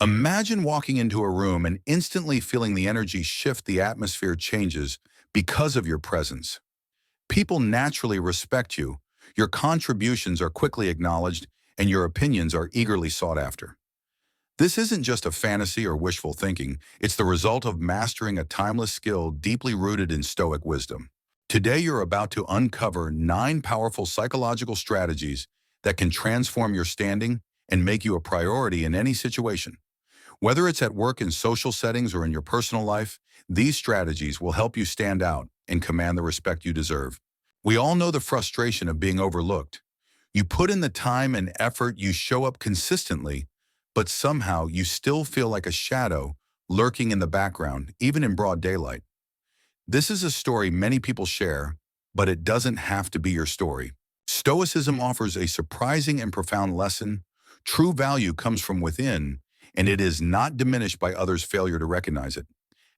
Imagine walking into a room and instantly feeling the energy shift, the atmosphere changes because of your presence. People naturally respect you, your contributions are quickly acknowledged, and your opinions are eagerly sought after. This isn't just a fantasy or wishful thinking, it's the result of mastering a timeless skill deeply rooted in Stoic wisdom. Today, you're about to uncover 9 powerful psychological strategies that can transform your standing and make you a priority in any situation. Whether it's at work, in social settings, or in your personal life, these strategies will help you stand out and command the respect you deserve. We all know the frustration of being overlooked. You put in the time and effort, you show up consistently, but somehow you still feel like a shadow lurking in the background, even in broad daylight. This is a story many people share, but it doesn't have to be your story. Stoicism offers a surprising and profound lesson. True value comes from within, and it is not diminished by others' failure to recognize it.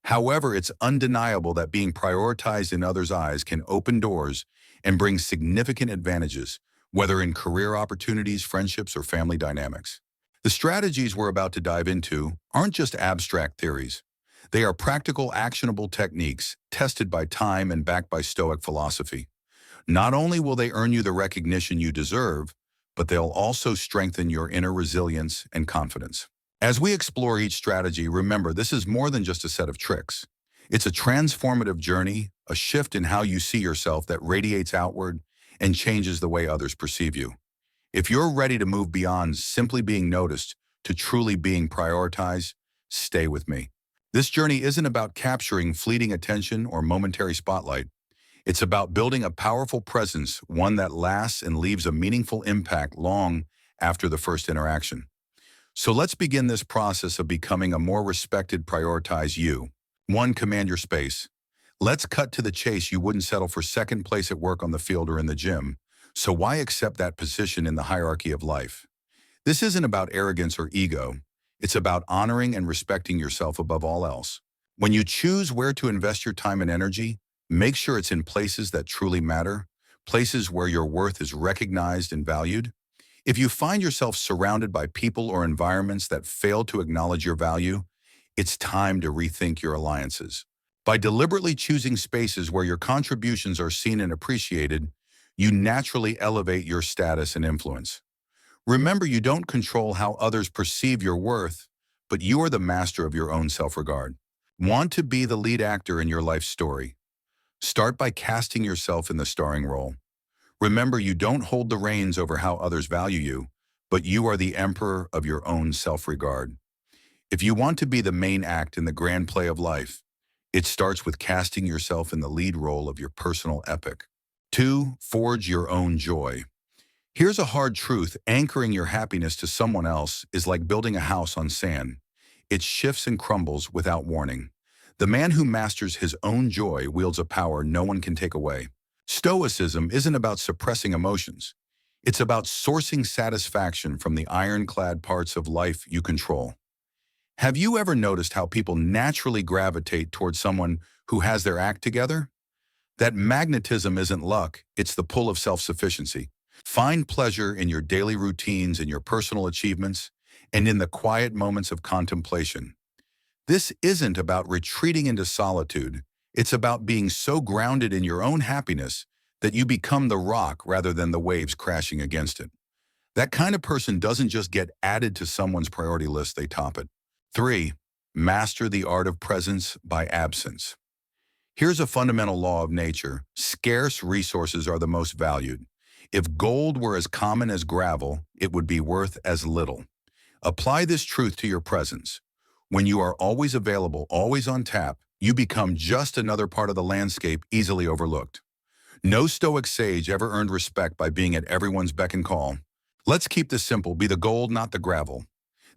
However, it's undeniable that being prioritized in others' eyes can open doors and bring significant advantages, whether in career opportunities, friendships, or family dynamics. The strategies we're about to dive into aren't just abstract theories. They are practical, actionable techniques tested by time and backed by Stoic philosophy. Not only will they earn you the recognition you deserve, but they'll also strengthen your inner resilience and confidence. As we explore each strategy, remember this is more than just a set of tricks. It's a transformative journey, a shift in how you see yourself that radiates outward and changes the way others perceive you. If you're ready to move beyond simply being noticed to truly being prioritized, stay with me. This journey isn't about capturing fleeting attention or momentary spotlight. It's about building a powerful presence, one that lasts and leaves a meaningful impact long after the first interaction. So let's begin this process of becoming a more respected, prioritized you. 1. Command your space. Let's cut to the chase. You wouldn't settle for second place at work, on the field, or in the gym. So why accept that position in the hierarchy of life? This isn't about arrogance or ego. It's about honoring and respecting yourself above all else. When you choose where to invest your time and energy, make sure it's in places that truly matter, places where your worth is recognized and valued. If you find yourself surrounded by people or environments that fail to acknowledge your value, it's time to rethink your alliances. By deliberately choosing spaces where your contributions are seen and appreciated, you naturally elevate your status and influence. Remember, you don't control how others perceive your worth, but you are the master of your own self-regard. Want to be the lead actor in your life story? Start by casting yourself in the starring role. Remember, you don't hold the reins over how others value you, but you are the emperor of your own self-regard. If you want to be the main act in the grand play of life, it starts with casting yourself in the lead role of your personal epic. 2. Forge your own joy. Here's a hard truth: anchoring your happiness to someone else is like building a house on sand. It shifts and crumbles without warning. The man who masters his own joy wields a power no one can take away. Stoicism isn't about suppressing emotions. It's about sourcing satisfaction from the ironclad parts of life you control. Have you ever noticed how people naturally gravitate towards someone who has their act together? That magnetism isn't luck, it's the pull of self-sufficiency. Find pleasure in your daily routines, in your personal achievements, and in the quiet moments of contemplation. This isn't about retreating into solitude. It's about being so grounded in your own happiness that you become the rock rather than the waves crashing against it. That kind of person doesn't just get added to someone's priority list, they top it. 3. Master the art of presence by absence. Here's a fundamental law of nature: scarce resources are the most valued. If gold were as common as gravel, it would be worth as little. Apply this truth to your presence. When you are always available, always on tap, you become just another part of the landscape easily overlooked. No Stoic sage ever earned respect by being at everyone's beck and call. Let's keep this simple: be the gold, not the gravel.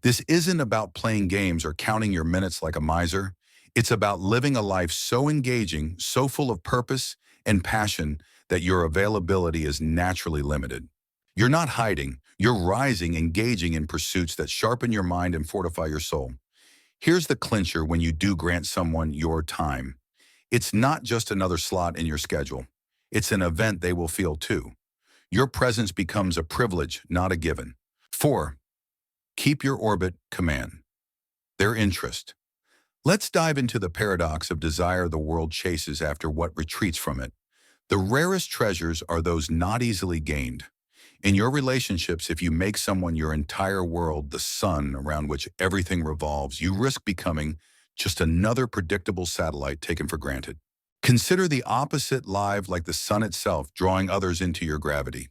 This isn't about playing games or counting your minutes like a miser. It's about living a life so engaging, so full of purpose and passion that your availability is naturally limited. You're not hiding, you're rising, engaging in pursuits that sharpen your mind and fortify your soul. Here's the clincher: when you do grant someone your time, it's not just another slot in your schedule. It's an event they will feel too. Your presence becomes a privilege, not a given. 4. Keep your orbit command. their interest. Let's dive into the paradox of desire the world chases after what retreats from it. The rarest treasures are those not easily gained. In your relationships, if you make someone your entire world, the sun around which everything revolves, you risk becoming just another predictable satellite taken for granted. Consider the opposite live like the sun itself, drawing others into your gravity.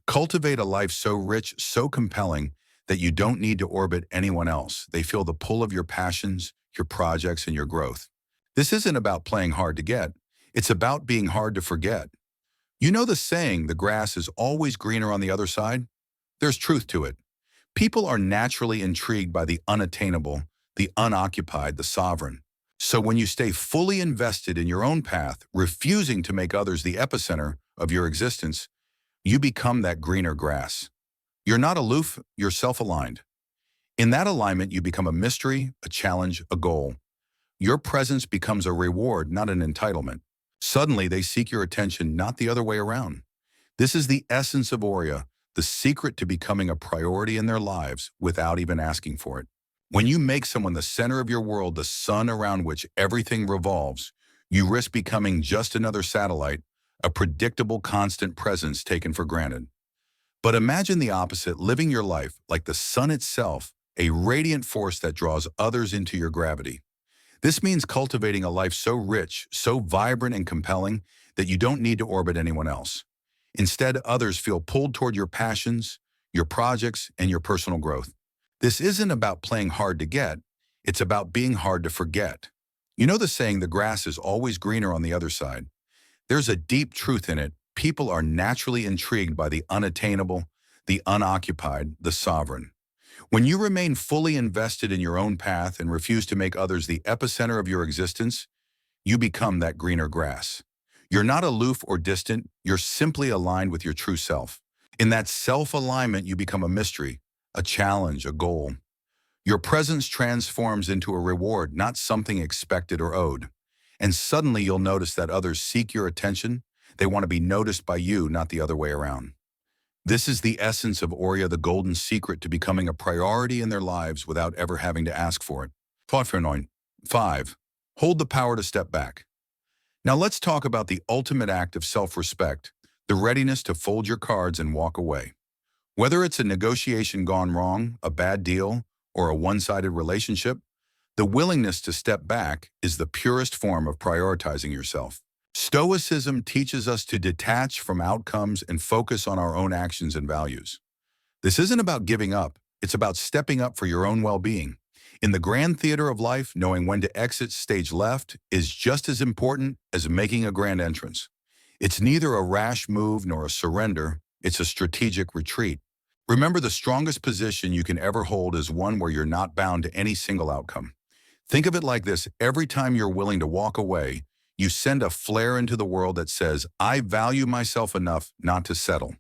Cultivate a life so rich, so compelling, that you don't need to orbit anyone else. They feel the pull of your passions, your projects, and your growth. This isn't about playing hard to get. It's about being hard to forget. You know the saying, the grass is always greener on the other side? There's truth to it. People are naturally intrigued by the unattainable, the unoccupied, the sovereign. So when you stay fully invested in your own path, refusing to make others the epicenter of your existence, you become that greener grass. You're not aloof, you're self-aligned. In that alignment, you become a mystery, a challenge, a goal. Your presence becomes a reward, not an entitlement. Suddenly, they seek your attention, not the other way around. This is the essence of Aurea, the secret to becoming a priority in their lives without even asking for it. When you make someone the center of your world, the sun around which everything revolves, you risk becoming just another satellite, a predictable, constant presence taken for granted. But imagine the opposite, living your life like the sun itself, a radiant force that draws others into your gravity. This means cultivating a life so rich, so vibrant and compelling that you don't need to orbit anyone else. Instead, others feel pulled toward your passions, your projects, and your personal growth. This isn't about playing hard to get, it's about being hard to forget. You know the saying, the grass is always greener on the other side. There's a deep truth in it. People are naturally intrigued by the unattainable, the unoccupied, the sovereign. When you remain fully invested in your own path and refuse to make others the epicenter of your existence, you become that greener grass. You're not aloof or distant, you're simply aligned with your true self. In that self-alignment, you become a mystery, a challenge, a goal. Your presence transforms into a reward, not something expected or owed. And suddenly you'll notice that others seek your attention. They want to be noticed by you, not the other way around. This is the essence of Aurea, the golden secret to becoming a priority in their lives without ever having to ask for it. Thought for 5. Hold the power to step back. Now let's talk about the ultimate act of self-respect, the readiness to fold your cards and walk away. Whether it's a negotiation gone wrong, a bad deal, or a one-sided relationship, the willingness to step back is the purest form of prioritizing yourself. Stoicism teaches us to detach from outcomes and focus on our own actions and values. This isn't about giving up, it's about stepping up for your own well-being. In the grand theater of life, knowing when to exit stage left is just as important as making a grand entrance. It's neither a rash move nor a surrender, it's a strategic retreat. Remember, the strongest position you can ever hold is one where you're not bound to any single outcome. Think of it like this: every time you're willing to walk away, you send a flare into the world that says, I value myself enough not to settle.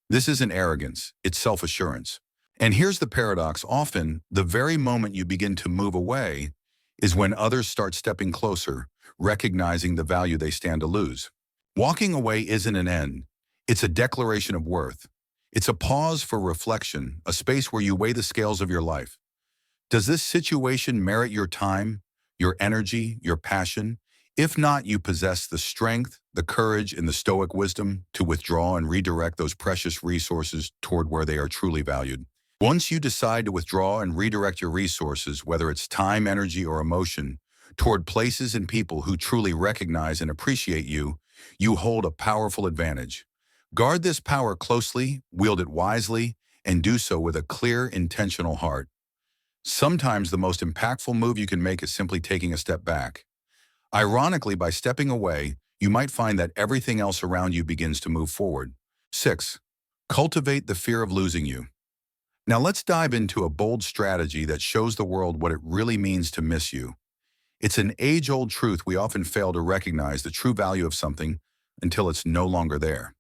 This isn't arrogance, it's self-assurance. And here's the paradox: often, the very moment you begin to move away is when others start stepping closer, recognizing the value they stand to lose. Walking away isn't an end, it's a declaration of worth. It's a pause for reflection, a space where you weigh the scales of your life. Does this situation merit your time, your energy, your passion? If not, you possess the strength, the courage, and the Stoic wisdom to withdraw and redirect those precious resources toward where they are truly valued. Once you decide to withdraw and redirect your resources, whether it's time, energy, or emotion, toward places and people who truly recognize and appreciate you, you hold a powerful advantage. Guard this power closely, wield it wisely, and do so with a clear, intentional heart. Sometimes the most impactful move you can make is simply taking a step back. Ironically, by stepping away, you might find that everything else around you begins to move forward. 6. Cultivate the fear of losing you. Now let's dive into a bold strategy that shows the world what it really means to miss you. It's an age-old truth: we often fail to recognize the true value of something until it's no longer there.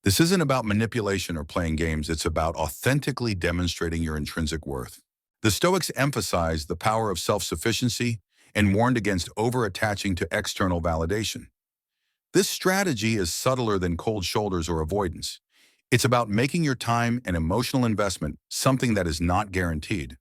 This isn't about manipulation or playing games, it's about authentically demonstrating your intrinsic worth. The Stoics emphasized the power of self-sufficiency and warned against over-attaching to external validation. This strategy is subtler than cold shoulders or avoidance. It's about making your time and emotional investment something that is not guaranteed.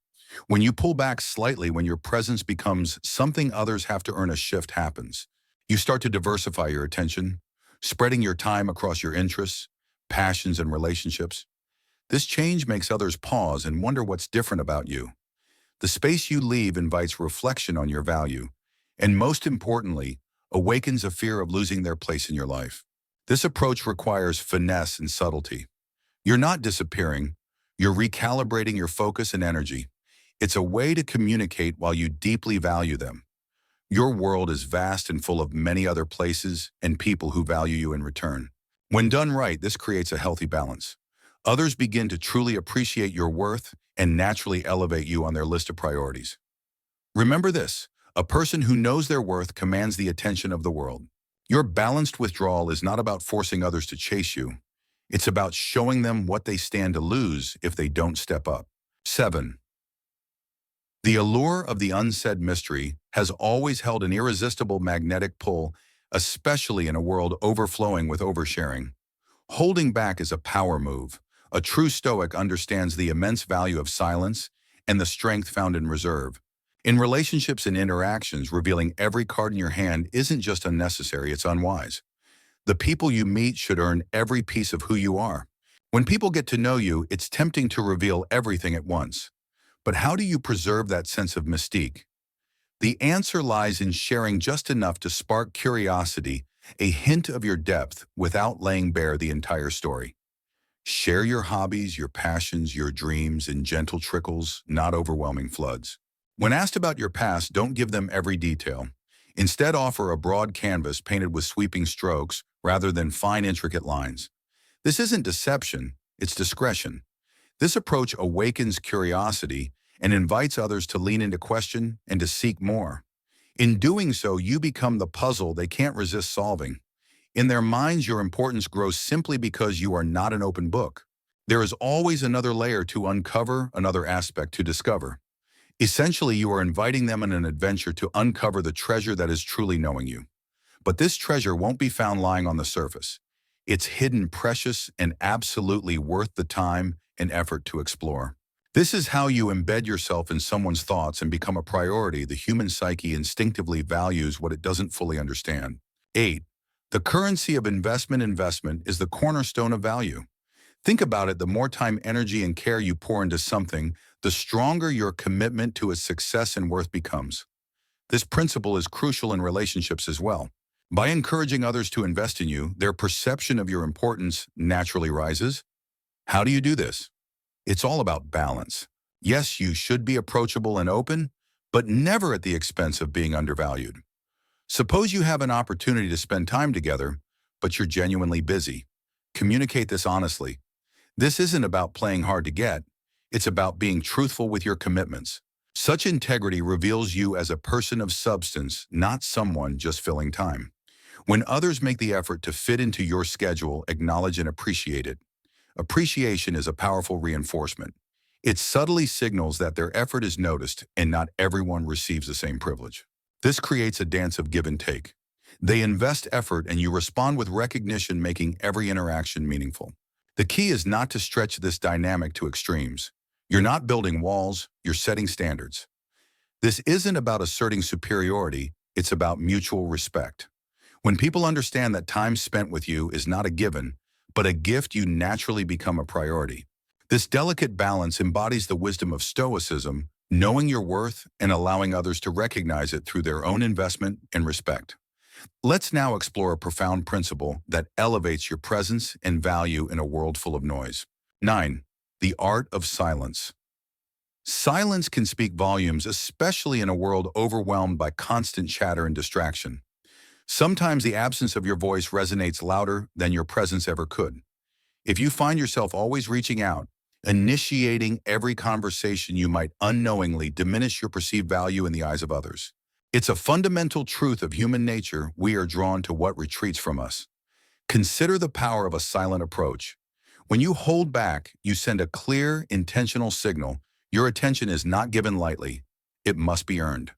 When you pull back slightly, when your presence becomes something others have to earn, a shift happens. You start to diversify your attention, spreading your time across your interests, passions, and relationships. This change makes others pause and wonder what's different about you. The space you leave invites reflection on your value, and most importantly, awakens a fear of losing their place in your life. This approach requires finesse and subtlety. You're not disappearing, you're recalibrating your focus and energy. It's a way to communicate while you deeply value them. Your world is vast and full of many other places and people who value you in return. When done right, this creates a healthy balance. Others begin to truly appreciate your worth and naturally elevate you on their list of priorities. Remember this: a person who knows their worth commands the attention of the world. Your balanced withdrawal is not about forcing others to chase you. It's about showing them what they stand to lose if they don't step up. 7. The allure of the unsaid mystery has always held an irresistible magnetic pull, especially in a world overflowing with oversharing. Holding back is a power move. A true Stoic understands the immense value of silence and the strength found in reserve. In relationships and interactions, revealing every card in your hand isn't just unnecessary, it's unwise. The people you meet should earn every piece of who you are. When people get to know you, it's tempting to reveal everything at once. But how do you preserve that sense of mystique? The answer lies in sharing just enough to spark curiosity, a hint of your depth, without laying bare the entire story. Share your hobbies, your passions, your dreams in gentle trickles, not overwhelming floods. When asked about your past, don't give them every detail. Instead, offer a broad canvas painted with sweeping strokes rather than fine, intricate lines. This isn't deception, it's discretion. This approach awakens curiosity and invites others to lean into question and to seek more. In doing so, you become the puzzle they can't resist solving. In their minds, your importance grows simply because you are not an open book. There is always another layer to uncover, another aspect to discover. Essentially, you are inviting them on an adventure to uncover the treasure that is truly knowing you. But this treasure won't be found lying on the surface. It's hidden, precious, and absolutely worth the time and effort to explore. This is how you embed yourself in someone's thoughts and become a priority. The human psyche instinctively values what it doesn't fully understand. 8. The currency of investment is the cornerstone of value. Think about it: the more time, energy, and care you pour into something, the stronger your commitment to its success and worth becomes. This principle is crucial in relationships as well. By encouraging others to invest in you, their perception of your importance naturally rises. How do you do this? It's all about balance. Yes, you should be approachable and open, but never at the expense of being undervalued. Suppose you have an opportunity to spend time together, but you're genuinely busy. Communicate this honestly. This isn't about playing hard to get. It's about being truthful with your commitments. Such integrity reveals you as a person of substance, not someone just filling time. When others make the effort to fit into your schedule, acknowledge and appreciate it. Appreciation is a powerful reinforcement. It subtly signals that their effort is noticed, and not everyone receives the same privilege. This creates a dance of give and take. They invest effort and you respond with recognition, making every interaction meaningful. The key is not to stretch this dynamic to extremes. You're not building walls, you're setting standards. This isn't about asserting superiority, it's about mutual respect. When people understand that time spent with you is not a given, but a gift, you naturally become a priority. This delicate balance embodies the wisdom of Stoicism, knowing your worth and allowing others to recognize it through their own investment and respect. Let's now explore a profound principle that elevates your presence and value in a world full of noise. 9. The art of silence. Silence can speak volumes, especially in a world overwhelmed by constant chatter and distraction. Sometimes the absence of your voice resonates louder than your presence ever could. If you find yourself always reaching out, initiating every conversation, you might unknowingly diminish your perceived value in the eyes of others. It's a fundamental truth of human nature: we are drawn to what retreats from us. Consider the power of a silent approach. When you hold back, you send a clear, intentional signal. Your attention is not given lightly. It must be earned.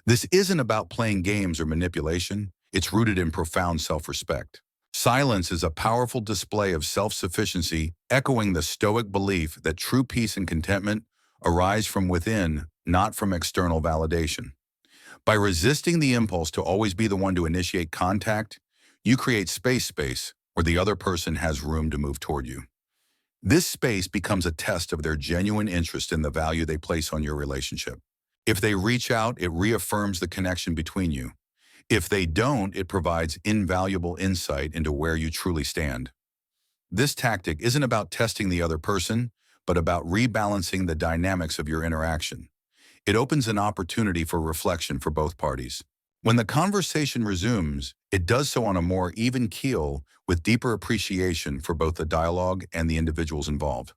This isn't about playing games or manipulation. It's rooted in profound self-respect. Silence is a powerful display of self-sufficiency, echoing the Stoic belief that true peace and contentment arise from within, not from external validation. By resisting the impulse to always be the one to initiate contact, you create space where the other person has room to move toward you. This space becomes a test of their genuine interest in the value they place on your relationship. If they reach out, it reaffirms the connection between you. If they don't, it provides invaluable insight into where you truly stand. This tactic isn't about testing the other person, but about rebalancing the dynamics of your interaction. It opens an opportunity for reflection for both parties. When the conversation resumes, it does so on a more even keel with deeper appreciation for both the dialogue and the individuals involved.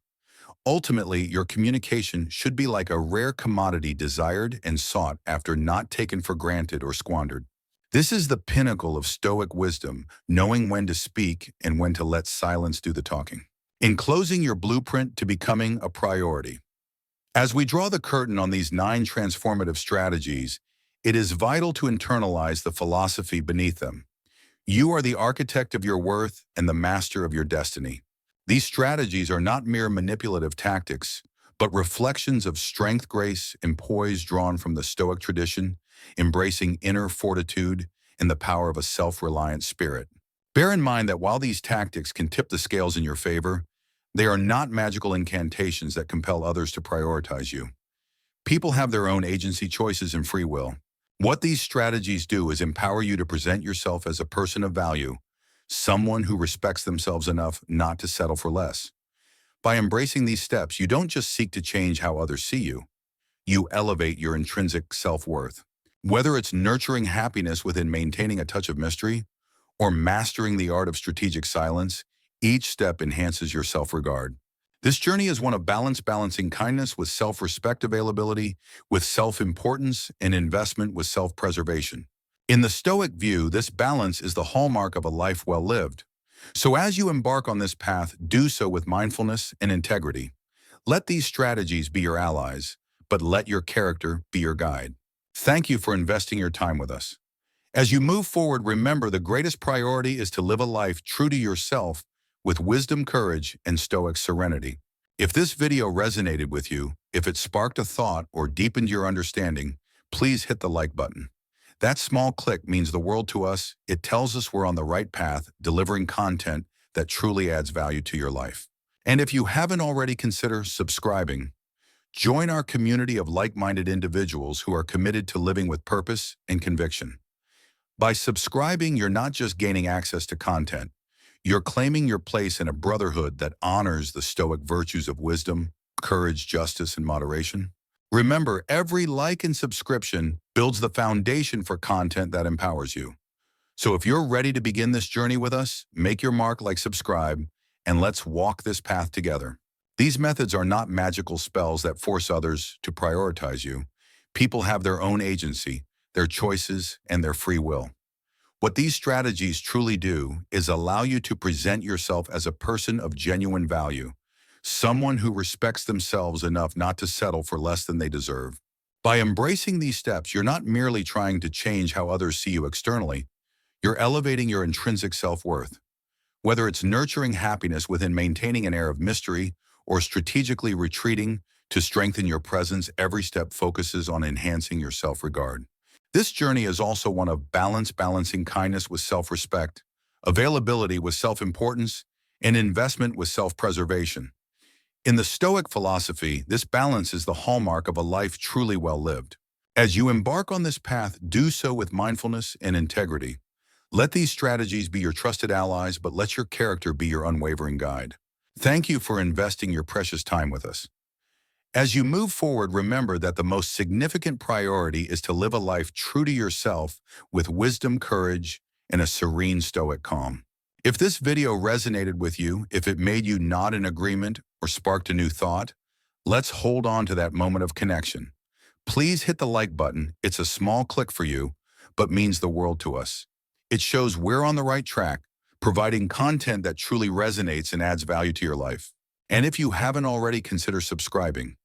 Ultimately, your communication should be like a rare commodity desired and sought after, not taken for granted or squandered. This is the pinnacle of Stoic wisdom, knowing when to speak and when to let silence do the talking. In closing your blueprint to becoming a priority. As we draw the curtain on these 9 transformative strategies, it is vital to internalize the philosophy beneath them. You are the architect of your worth and the master of your destiny. These strategies are not mere manipulative tactics, but reflections of strength, grace, and poise drawn from the Stoic tradition, embracing inner fortitude and the power of a self-reliant spirit. Bear in mind that while these tactics can tip the scales in your favor, they are not magical incantations that compel others to prioritize you. People have their own agency, choices, and free will. What these strategies do is empower you to present yourself as a person of value, someone who respects themselves enough not to settle for less. By embracing these steps, you don't just seek to change how others see you. You elevate your intrinsic self-worth. Whether it's nurturing happiness within maintaining a touch of mystery or mastering the art of strategic silence, each step enhances your self-regard. This journey is one of balance, balancing kindness with self-respect, availability with self-importance, and investment with self-preservation. In the Stoic view, this balance is the hallmark of a life well lived. So as you embark on this path, do so with mindfulness and integrity. Let these strategies be your allies, but let your character be your guide. Thank you for investing your time with us. As you move forward, remember the greatest priority is to live a life true to yourself with wisdom, courage, and Stoic serenity. If this video resonated with you, if it sparked a thought or deepened your understanding, please hit the like button. That small click means the world to us. It tells us we're on the right path, delivering content that truly adds value to your life. And if you haven't already, consider subscribing. Join our community of like-minded individuals who are committed to living with purpose and conviction. By subscribing, you're not just gaining access to content, you're claiming your place in a brotherhood that honors the Stoic virtues of wisdom, courage, justice, and moderation. Remember, every like and subscription builds the foundation for content that empowers you. So if you're ready to begin this journey with us, make your mark, like, subscribe, and let's walk this path together. These methods are not magical spells that force others to prioritize you. People have their own agency, their choices, and their free will. What these strategies truly do is allow you to present yourself as a person of genuine value, someone who respects themselves enough not to settle for less than they deserve. By embracing these steps, you're not merely trying to change how others see you externally, you're elevating your intrinsic self-worth. Whether it's nurturing happiness within maintaining an air of mystery or strategically retreating to strengthen your presence, every step focuses on enhancing your self-regard. This journey is also one of balance, balancing kindness with self-respect, availability with self-importance, and investment with self-preservation. In the Stoic philosophy, this balance is the hallmark of a life truly well lived. As you embark on this path, do so with mindfulness and integrity. Let these strategies be your trusted allies, but let your character be your unwavering guide. Thank you for investing your precious time with us. As you move forward, remember that the most significant priority is to live a life true to yourself with wisdom, courage, and a serene Stoic calm. If this video resonated with you, if it made you nod in agreement or sparked a new thought, let's hold on to that moment of connection. Please hit the like button. It's a small click for you, but means the world to us. It shows we're on the right track, providing content that truly resonates and adds value to your life. And if you haven't already, consider subscribing.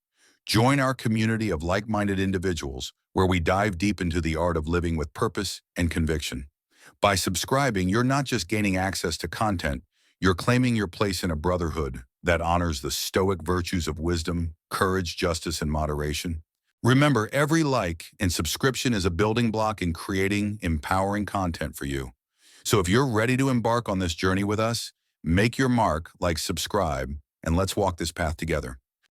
Join our community of like-minded individuals where we dive deep into the art of living with purpose and conviction. By subscribing, you're not just gaining access to content, you're claiming your place in a brotherhood that honors the Stoic virtues of wisdom, courage, justice, and moderation. Remember, every like and subscription is a building block in creating empowering content for you. So if you're ready to embark on this journey with us, make your mark, like, subscribe, and let's walk this path together.